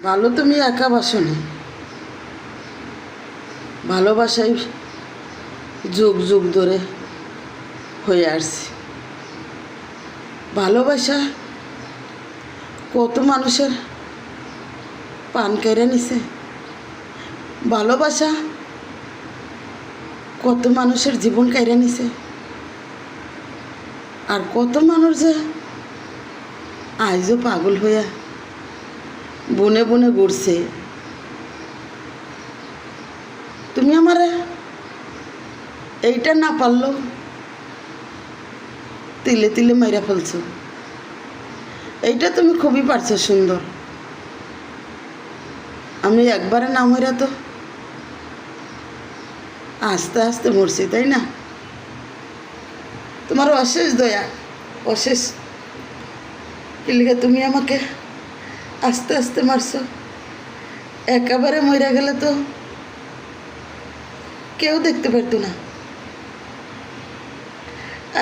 ভালো তুমি একা বাসনি, ভালোবাসাই যুগ যুগ ধরে হয়ে আসছে। ভালোবাসা কত মানুষের পান কেড়ে নিছে, ভালোবাসা কত মানুষের জীবন কেড়ে নিছে, আর কত মানুষ যে আজও পাগল হইয়া বনে বনে ঘুরছে। তুমি আমারে এইটা না পারলো তিলে তিলে মাইরা ফেলছো, এইটা তুমি খুবই পারছো সুন্দর। আমি একবারে না মরা তো আস্তে আস্তে মরছি, তাই না? তোমার অশেষ দয়া, অশেষ কিলিকে তুমি আমাকে আস্তে আস্তে মারছো। একেবারে মরে গেলে তো কেউ দেখতে পারতো না।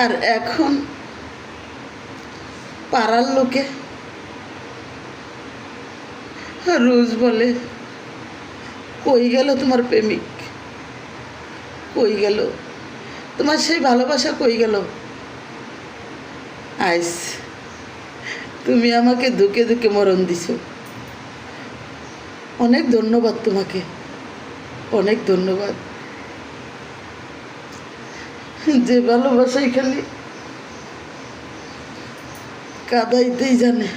আর এখন পাড়ার লোকে রোজ বলে, কই গেল তোমার প্রেমিক, কই গেল তোমার সেই ভালোবাসা, কই গেল? আইস তুমি আমাকে দুকে দুকে মরণ দিছো। অনেক ধন্যবাদ তোমাকে, অনেক ধন্যবাদ। যে ভালোবাসাই খালি কাঁদাইতেই জানে,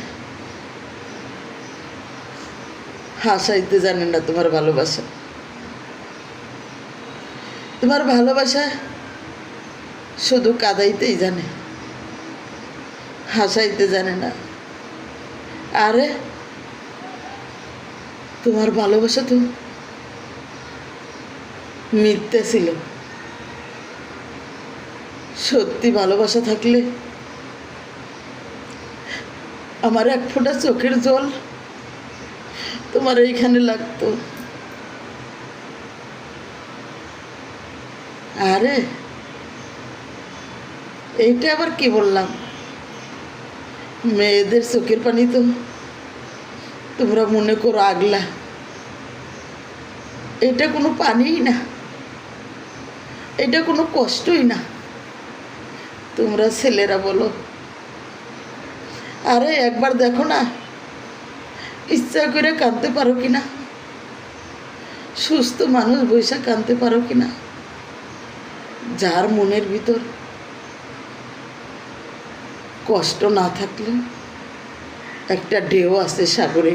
হাসাইতে জানে না। তোমার ভালোবাসা, তোমার ভালোবাসা শুধু কাঁদাইতেই জানে, হাসাইতে জানে না। আরে তোমার ভালোবাসা তো মিথ্যে ছিল। সত্যি ভালোবাসা থাকলে আমার এক ফোঁটা চোখের জল তোমার এইখানে লাগতো। আরে এইটা আবার কি বললাম? মেয়েদের চোখের পানি তো তোমরা মনে করো আগলা, এটা কোনো পানিই না, এটা কোনো কষ্টই না। তোমরা ছেলেরা বলো, আরে একবার দেখো না, ইচ্ছা করে কাঁদতে পারো কি না? সুস্থ মানুষ বৈশা কাঁদতে পারো কি না? যার মনের ভিতর কষ্ট না থাকলে একটা ঢেউ আছে সাগরে,